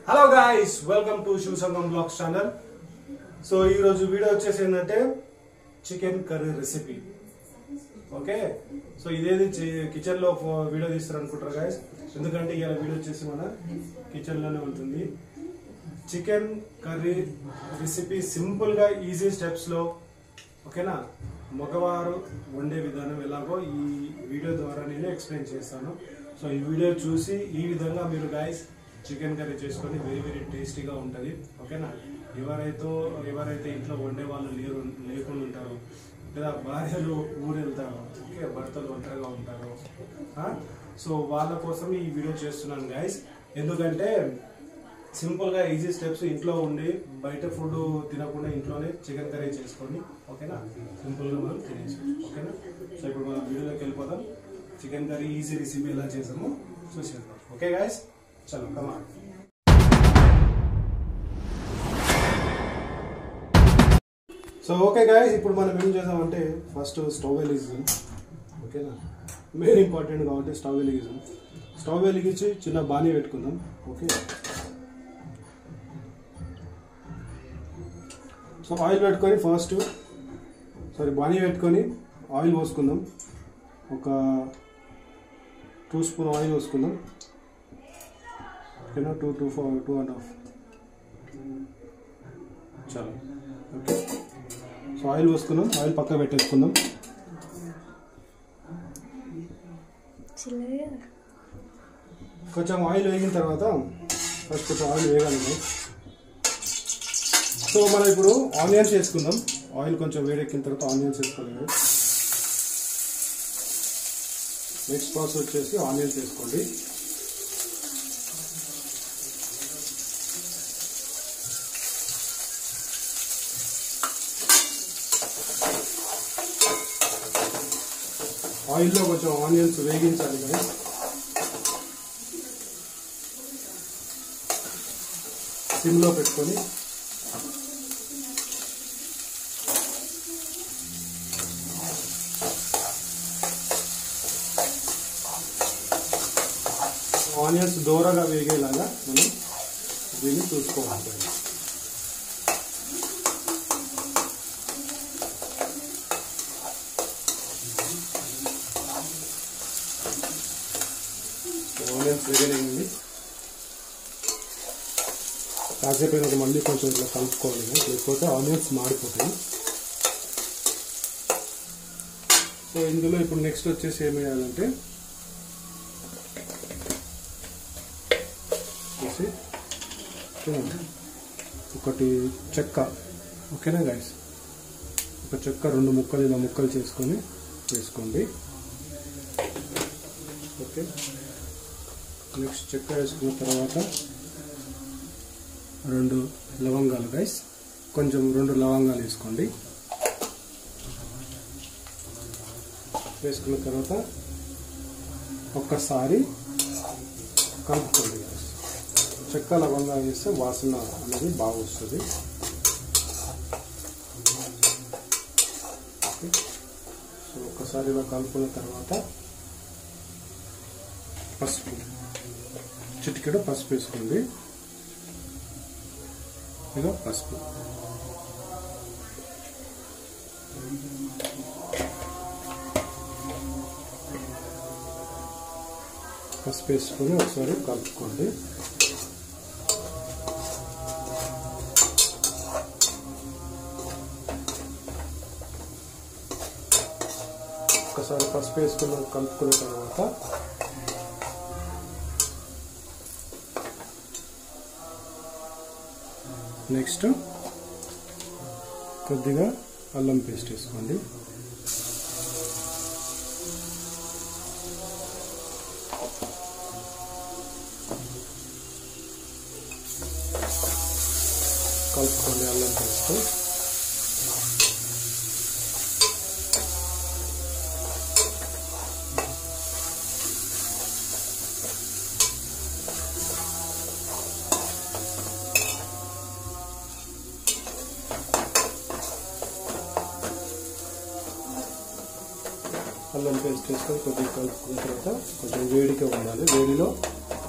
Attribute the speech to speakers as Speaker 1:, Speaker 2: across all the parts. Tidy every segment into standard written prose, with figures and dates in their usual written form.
Speaker 1: Hello guys, welcome to Shiva Sangam blogs channel. So ఈ రోజు video వచ్చేసి ఏంటంటే chicken curry recipe. Okay, so ఇదేది కిచెన్ లో వీడియో తీస్తారు అనుకుంటారు గైస్, ఎందుకంటే ఇవాళ వీడియో వచ్చేసి మన కిచెన్ లోనే ఉంటుంది. చికెన్ కర్రీ రెసిపీ సింపుల్ గా ఈజీ స్టెప్స్ లో, ఓకేనా, మగవారు వండే విధానం ఎలాగో ఈ వీడియో ద్వారా నేను ఎక్స్ప్లెయిన్ చేస్తాను. సో ఈ వీడియో చూసి ఈ విధంగా మీరు గైస్ చికెన్ కర్రీ చేసుకొని వెరీ వెరీ టేస్టీగా ఉంటుంది. ఓకేనా, ఎవరైతే ఇంట్లో వండే వాళ్ళు లేకుండా ఉంటారో, లేదా భార్యలు ఊరు వెళ్తారు, ఓకే, భర్తలు ఒంటరిగా ఉంటారు, సో వాళ్ళ కోసం ఈ వీడియో చేస్తున్నాను గైస్. ఎందుకంటే సింపుల్గా ఈజీ స్టెప్స్, ఇంట్లో ఉండి బయట ఫుడ్ తినకుండా ఇంట్లోనే చికెన్ కర్రీ చేసుకొని, ఓకేనా, సింపుల్గా మనం తినేసి, ఓకేనా. సో ఇప్పుడు మనం వీడియోలోకి వెళ్ళిపోదాం. చికెన్ కర్రీ ఈజీ రెసిపీ ఎలా చేసామో చూసేద్దాం. ఓకే గైస్, చలో కమా. సో ఓకే గైస్, ఇప్పుడు మనం ఏం చేద్దామంటే ఫస్ట్ స్టవ్ వెలిగిస్తాం. ఓకేనా, మెయిన్ ఇంపార్టెంట్ కాబట్టి స్టవ్ వెలిగిస్తాం. స్టవ్ వెలిగించి చిన్న బాణీ పెట్టుకుందాం. ఓకే, సో ఆయిల్ పెట్టుకొని బాణీ పెట్టుకొని ఆయిల్ పోసుకుందాం. ఒక 2 స్పూన్ ఆయిల్ పోసుకుందాం. ఓకేనా, 2.5 చాలా. ఓకే, సో ఆయిల్ పోసుకున్నాం. ఆయిల్ పక్కన పెట్టేసుకుందాం. కొంచెం ఆయిల్ వేగిన తర్వాత ఫస్ట్ కొంచెం ఆయిల్ వేగాలి. సో మనం ఇప్పుడు ఆనియన్స్ వేసుకుందాం. ఆయిల్ కొంచెం వేడెక్కిన తర్వాత ఆనియన్స్ వేసుకోవాలి. నెక్స్ట్ ప్రాసెస్ వచ్చేసి ఆనియన్స్ వేసుకోండి. ఆయిల్లో కొంచెం ఆనియన్స్ వేగించాలి కదా. సిమ్లో పెట్టుకొని ఆనియన్స్ దూరగా వేగేలాగా మనం దీన్ని చూసుకోవాలి. ఆనియన్స్ వేగలేండి. కాసేపు అయినా మళ్ళీ కొంచెం ఇట్లా కలుపుకోవాలి, లేకపోతే ఆనియన్స్ మాడిపోతాయి. సో ఇందులో ఇప్పుడు నెక్స్ట్ వచ్చేసి ఏం వేయాలంటే ఒకటి చెక్క. ఓకేనా గైస్, ఒక చెక్క 2 ముక్కలు ఇలా ముక్కలు చేసుకొని వేసుకోండి. ఓకే, నెక్స్ట్ చెక్క వేసుకున్న తర్వాత 2 లవంగాలు గైస్, కొంచెం 2 లవంగాలు వేసుకోండి. వేసుకున్న తర్వాత ఒక్కసారి కలుపుకోండి గైస్. చెక్క లవంగా వేస్తే వాసన అనేది బాగా వస్తుంది. ఓకే, సో ఒక్కసారి ఇలా కలుపుకున్న తర్వాత పసుపు, చిటికెడు పసుపు వేసుకోండి. ఇక పసుపు వేసుకొని ఒకసారి కలుపుకోండి. ఒకసారి పసుపు వేసుకుని కలుపుకున్న తర్వాత నెక్స్ట్ కొద్దిగా అల్లం పేస్ట్ వేసుకోండి. కలుపుకోండి అల్లం పేస్ట్. అల్లం పేస్ట్ వేసుకొని కొద్దిగా కలుపుకున్న తర్వాత కొంచెం వేడిగా ఉండాలి. వేడిలో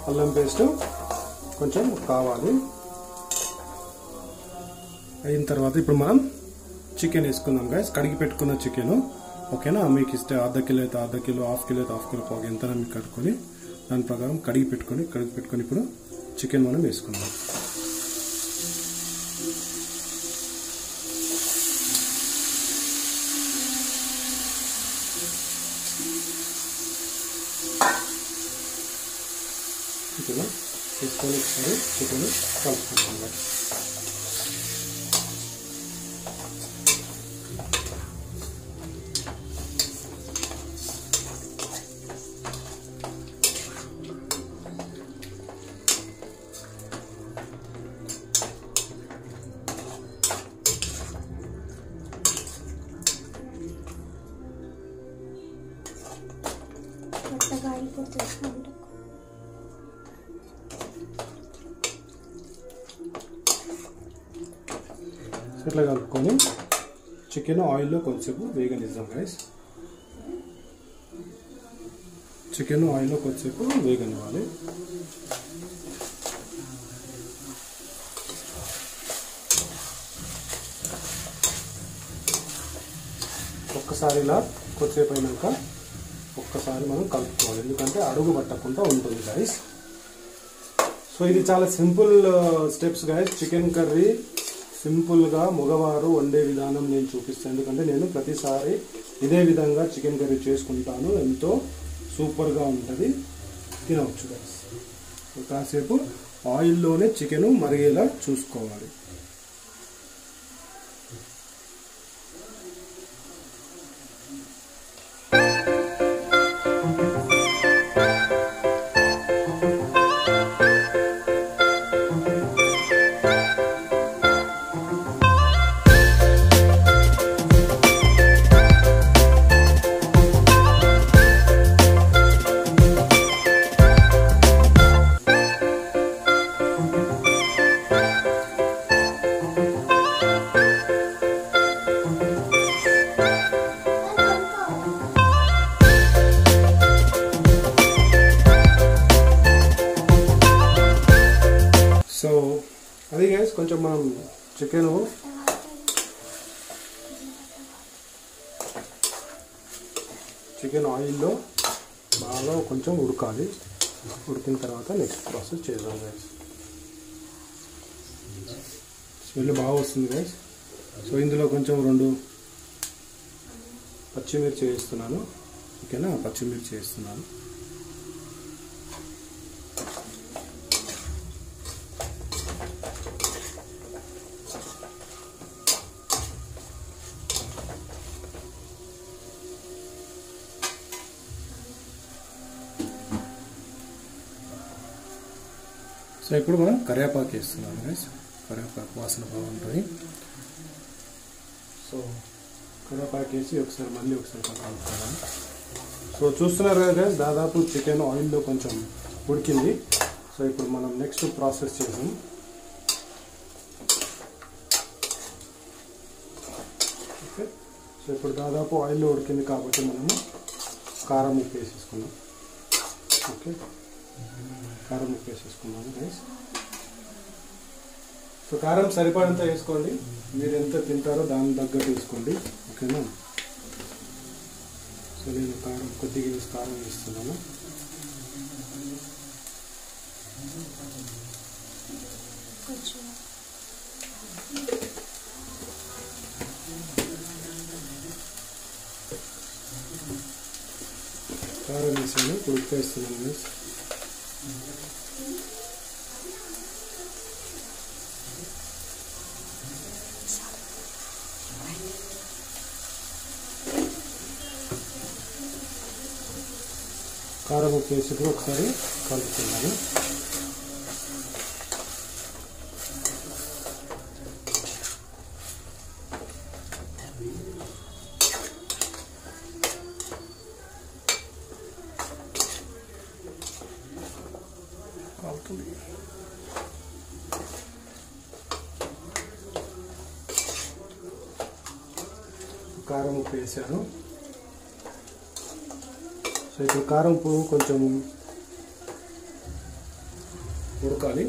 Speaker 1: అల్లం పేస్ట్ కొంచెం కావాలి. అయిన తర్వాత ఇప్పుడు మనం చికెన్ వేసుకుందాం గైస్. కడిగి పెట్టుకున్న చికెన్, ఓకేనా. మీకు ఇస్తే అర్ధ కిలో అయితే అర్ధ కిలో, హాఫ్ కిలో అయితే హాఫ్ కిలో, పావు ఎంత మీకు కట్టుకొని దాని ప్రకారం కడిగి పెట్టుకొని ఇప్పుడు చికెన్ మనం వేసుకుందాం. చికెన్ వేసుకొని ఒకసారి చికెన్ కలుపుకుంటాం. ఇట్లా కలుపుకొని చికెన్ ఆయిల్లో కొంచెంసేపు వేగనిద్దాం గైస్. చికెన్ ఆయిల్లో కొంచెంసేపు వేగనివ్వాలి. ఒక్కసారి ఇలా కొద్దిసేపు అయినాక ఒక్కసారి మనం కలుపుకోవాలి, ఎందుకంటే అడుగు పట్టకుండా ఉంటుంది గైస్. సో ఇది చాలా simple steps guys. Chicken curry సింపుల్గా మగవారు వండే విధానం నేను చూపిస్తాను, ఎందుకంటే నేను ప్రతిసారి ఇదే విధంగా చికెన్ కర్రీ చేసుకుంటాను. ఎంతో సూపర్గా ఉంటుంది, తినవచ్చు గైస్. కాసేపు ఆయిల్లోనే చికెన్ మరిగేలా చూసుకోవాలి. సో అది గైస్, కొంచెం మనం చికెన్ ఆయిల్లో బాగా కొంచెం ఉడకాలి. ఉడికిన తర్వాత నెక్స్ట్ ప్రాసెస్ చేద్దాం గైస్. స్మెల్ బాగా వస్తుంది గైస్. సో ఇందులో కొంచెం 2 పచ్చిమిర్చి వేస్తున్నాను, ఓకేనా. పచ్చిమిర్చి వేస్తున్నాను. సో ఇప్పుడు మనం కరివేపాకు వేస్తున్నాం గైస్. కరివేపాకు వాసన బాగుంటుంది. సో కరివేపాకు వేసి మళ్ళీ ఒకసారి కలుపుకోవాలి. సో చూస్తున్నారు కదా గైస్, దాదాపు చికెన్ ఆయిల్లో కొంచెం ఉడికింది. సో ఇప్పుడు మనం నెక్స్ట్ ప్రాసెస్ చేద్దాం. ఓకే, సో ఇప్పుడు దాదాపు ఆయిల్లో ఉడికింది కాబట్టి మనము కారం ఉప్పు వేసేసుకున్నాం. ఓకే, కారం ఉప్పు వేసేసుకున్నాను గైస్. సో కారం సరిపడంత వేసుకోండి, మీరు ఎంత తింటారో దాని తగ్గట్టు వేసుకోండి, ఓకేనా. సో నేను కొద్దిగా కారం వేస్తున్నాను. కారం వేసాను, ఇప్పుడు ఉప్పు వేస్తున్నాను గైస్. కారం ఉప్పు వేసి కూడా ఒకసారి కలుపుతున్నాను. కారం ఉప్పు వేసాను. సో ఇప్పుడు కారం ఉప్పు కొంచెం ఉడకాలి.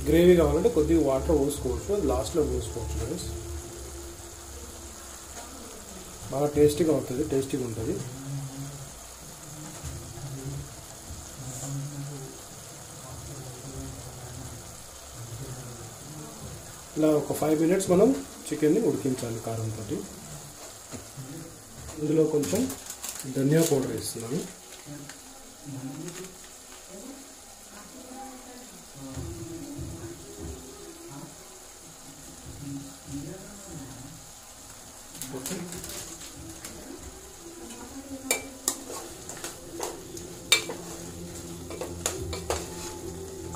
Speaker 1: గ్రేవీ కావాలంటే కొద్దిగా వాటర్ పోసుకోవచ్చు, అది లాస్ట్లో పోసుకోవచ్చు గైస్. బాగా టేస్టీగా అవుతుంది, టేస్టీగా ఉంటుంది. ఇలా ఒక 5 minutes మనం చికెన్ని ఉడికించాలి కారంతో. ఇందులో కొంచెం ధనియా పౌడర్ వేస్తున్నాను. ఓకే,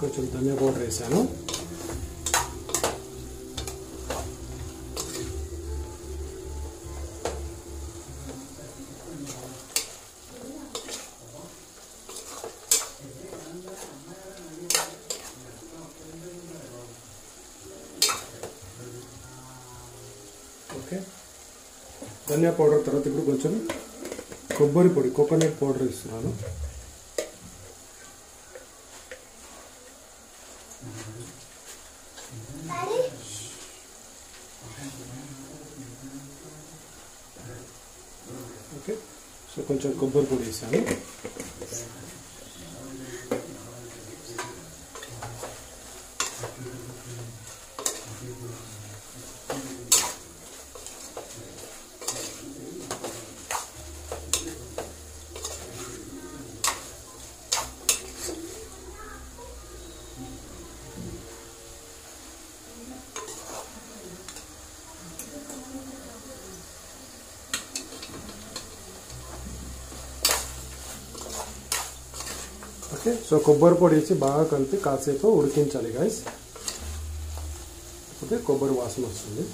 Speaker 1: కొంచెం ధనియా పౌడర్ వేసాను. ఓకే, ధనియా పౌడర్ తర్వాత ఇప్పుడు కొంచెం కొబ్బరి పొడి, కోకోనట్ పౌడర్ ఇస్తున్నాను. ఓకే, సో కొంచెం కొబ్బరి పొడి వేసాను. ఓకే, సో కొబ్బరి పొడి వేసి బాగా కలిపి కాసేపు ఉడికించాలి గైస్. ఓకే, కొబ్బరి వాసన వస్తుంది.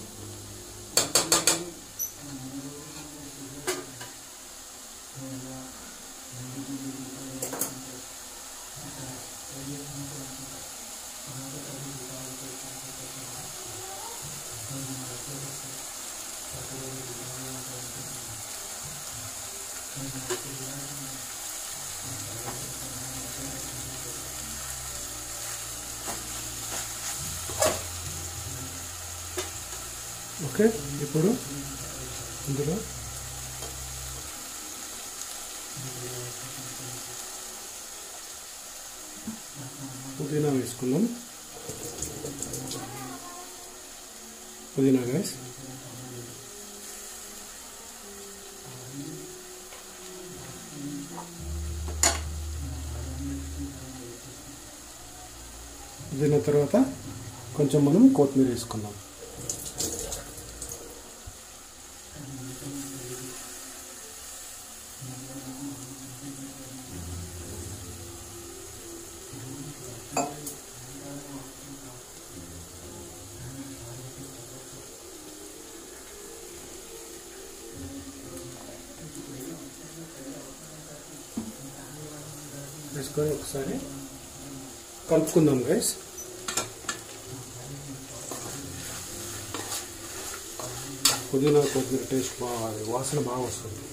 Speaker 1: ఓకే, ఇప్పుడు ఇందులో పుదీనా వేసుకుందాం. పుదీనా గైస్, పుదీనా తర్వాత కొంచెం మనం కొత్తిమీర వేసుకుందాం. వేసుకొని ఒకసారి కలుపుకుందాం గైస్. పుదీనా కొద్దిగా టేస్ట్ బాగా, వాసన బాగా వస్తుంది.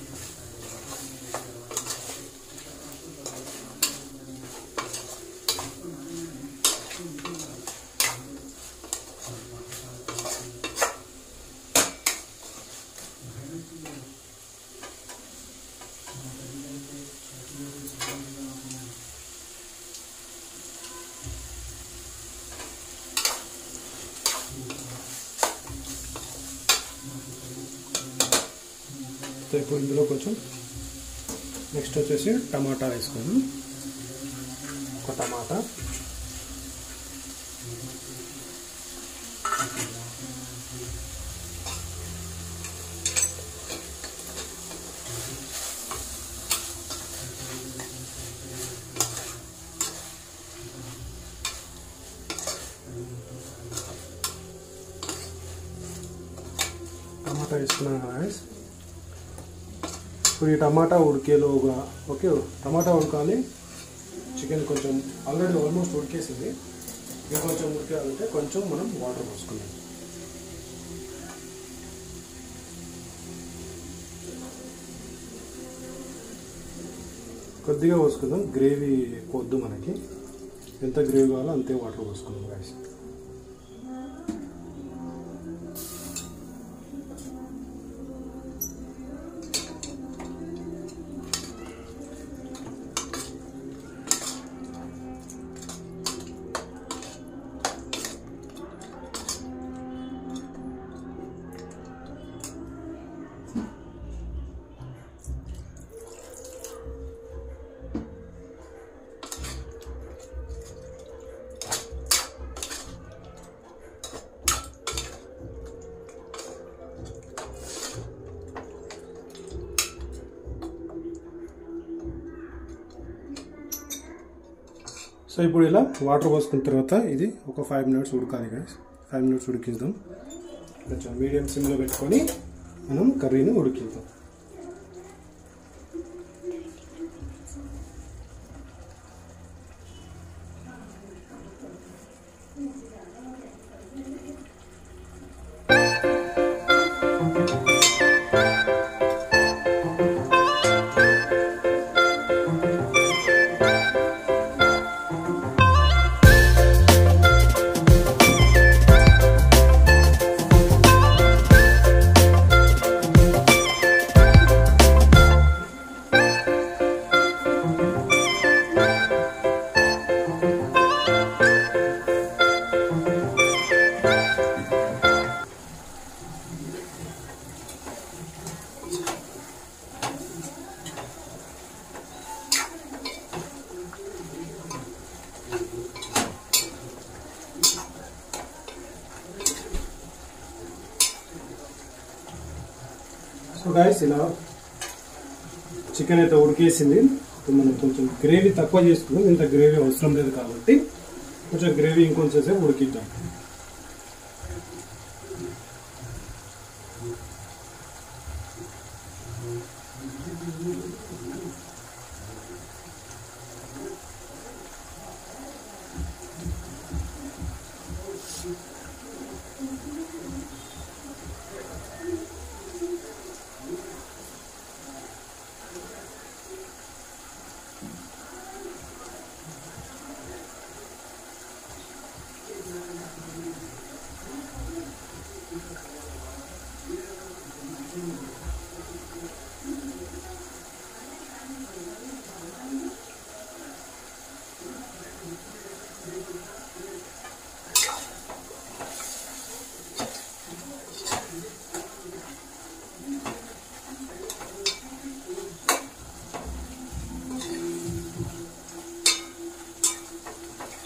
Speaker 1: ఇప్పుడు ఇందులో కొంచెం నెక్స్ట్ వచ్చేసి టమాటా వేసుకుందాం. ఒక టమాటా, టమాటా వేసుకున్నాను గైస్. ఇప్పుడు ఈ టమాటా ఉడికేలోగా, ఓకే, టమాటా ఉడకాలి. చికెన్ కొంచెం ఆల్రెడీ ఆల్మోస్ట్ ఉడికేసింది. ఇంకా కొంచెం ఉడికాలంటే కొంచెం మనం వాటర్ పోసుకుందాం. కొద్దిగా పోసుకుందాం, గ్రేవీ వద్దు మనకి. ఎంత గ్రేవీ కావాలో అంతే వాటర్ పోసుకుందాం గైస్. సో ఇప్పుడు ఇలా వాటర్ పోసుకున్న తర్వాత ఇది ఒక 5 minutes ఉడకాలి గైస్. 5 minutes ఉడికిద్దాం. కొంచెం మీడియం సిమ్లో పెట్టుకొని మనం కర్రీని ఉడికిద్దాం. సో గైస్ ఇలా చికెన్ అయితే ఉడికేసింది. మనం కొంచెం గ్రేవీ తక్కువ చేసుకున్నాం, ఇంత గ్రేవీ అవసరం లేదు కాబట్టి కొంచెం గ్రేవీ ఇంకొంచెం సేపు ఉడికిద్దాం.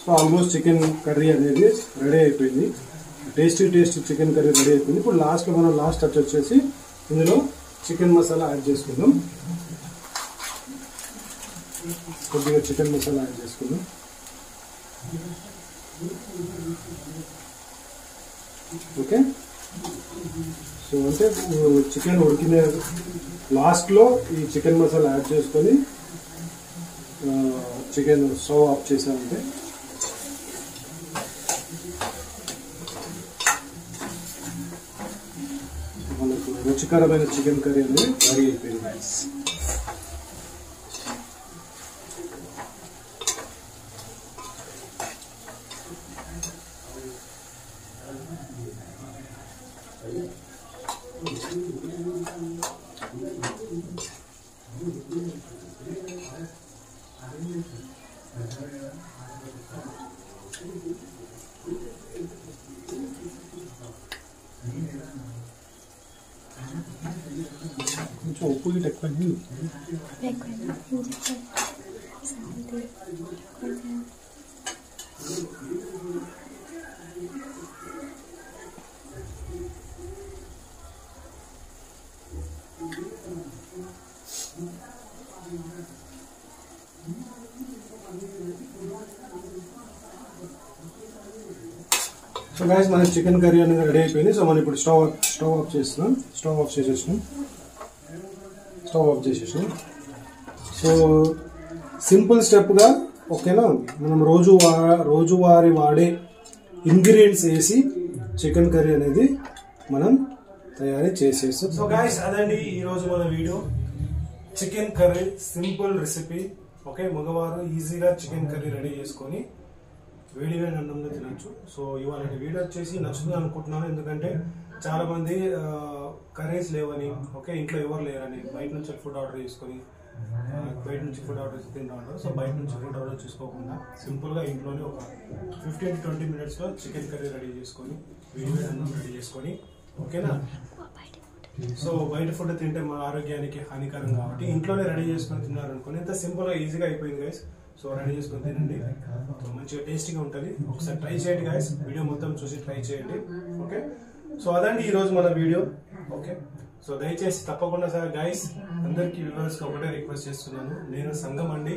Speaker 1: సో ఆల్మోస్ట్ చికెన్ కర్రీ అనేది రెడీ అయిపోయింది. టేస్టీ చికెన్ కర్రీ రెడీ అయిపోయింది. ఇప్పుడు లాస్ట్లో మనం లాస్ట్ టచ్ వచ్చేసి ఇందులో చికెన్ మసాలా యాడ్ చేసుకుందాం. కొద్దిగా చికెన్ మసాలా యాడ్ చేసుకుందాం. ఓకే, సో అంటే చికెన్ ఉడికిన లాస్ట్లో ఈ చికెన్ మసాలా యాడ్ చేసుకొని చికెన్ స్టవ్ ఆఫ్ చేసామంటే మనకు రుచికరమైన చికెన్ కర్రీ అనేది రెడీ అయిపోయింది గైస్. కొంచెం ఉప్పు గిట్ట ఎక్కువైంది. సో గైస్ మన చికెన్ కర్రీ అనేది రెడీ అయిపోయింది. సో మనం ఇప్పుడు స్టవ్ ఆఫ్ చేస్తున్నాం. స్టవ్ ఆఫ్ చేసేసాం. సో సింపుల్ స్టెప్గా ఓకేనా, మనం రోజువారీ వాడే ఇంగ్రీడియంట్స్ వేసి చికెన్ కర్రీ అనేది మనం తయారీ చేసేస్తాం. సో గైస్ అదండి ఈరోజు మన video, chicken curry simple recipe. Okay, మగవారు ఈజీగా చికెన్ కర్రీ రెడీ చేసుకొని వేడివేడి అన్నంలో తినచ్చు. సో ఇవాళ వీడియో వచ్చేసి నచ్చుతుంది అనుకుంటున్నాను, ఎందుకంటే చాలా మంది కర్రీస్ లేవని, ఓకే ఇంట్లో ఎవరు లేరని బయట నుంచి ఫుడ్ ఆర్డర్ చేసుకొని తింటా ఉంటారు. సో బయట నుంచి ఫుడ్ ఆర్డర్ చేసుకోకుండా సింపుల్గా ఇంట్లోనే ఒక 15 to 20 minutesలో చికెన్ కర్రీ రెడీ చేసుకొని వేడివేడి అన్నం రెడీ చేసుకొని, ఓకేనా. సో బయట ఫుడ్ తింటే మన ఆరోగ్యానికి హానికరం కాబట్టి ఇంట్లోనే రెడీ చేసుకొని తిన్నారనుకోండి, ఎంత సింపుల్గా ఈజీగా అయిపోయింది గైస్. సో రెడీ చేసుకొని తినండి, మంచిగా టేస్టీగా ఉంటుంది. ఒకసారి ట్రై చేయండి గైస్, వీడియో మొత్తం చూసి ట్రై చేయండి. ఓకే, సో అదండి ఈరోజు మన వీడియో. ఓకే, సో దయచేసి తప్పకుండా సార్ గైస్ అందరికీ వ్యూవర్స్కి ఒకటే రిక్వెస్ట్ చేస్తున్నాను, నేను సంఘం అండి.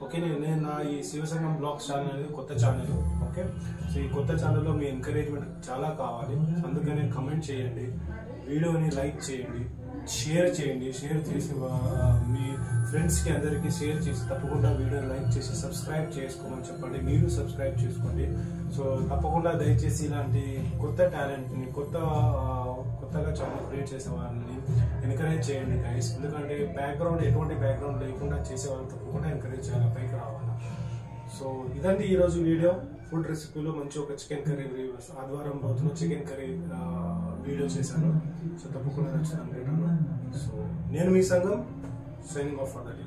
Speaker 1: ఓకే. నేను నా ఈ శివసంగం బ్లాగ్స్ ఛానల్ అనేది కొత్త ఛానల్. ఓకే. సో ఈ కొత్త ఛానల్లో మీ ఎంకరేజ్మెంట్ చాలా కావాలి. అందుకనే కమెంట్ చేయండి, వీడియోని లైక్ చేయండి, షేర్ చేయండి. షేర్ చేసి మీ ఫ్రెండ్స్కి అందరికీ షేర్ చేసి తప్పకుండా వీడియోని లైక్ చేసి సబ్స్క్రైబ్ చేసుకోమని చెప్పండి. మీరు సబ్స్క్రైబ్ చేసుకోండి. సో తప్పకుండా దయచేసి ఇలాంటి కొత్త టాలెంట్ని కొత్తగా ఛానల్ క్రియేట్ చేసే వాళ్ళని ఎంకరేజ్ చేయండి గైస్. ఎందుకంటే ఎటువంటి బ్యాక్గ్రౌండ్ లేకుండా చేసే వాళ్ళని తప్పకుండా ఎంకరేజ్ చేయాలి, పైకి రావాలి. సో ఇదండి ఈరోజు వీడియో. ఫుడ్ రెసిపీలో మంచి ఒక చికెన్ కర్రీ ఆదివారం రోజున చికెన్ కర్రీ వీడియో చేశాను. సో తప్పకుండా నచ్చింది అనుకుంటున్నాను. సో నేను మీ సంఘం, signing off for the day.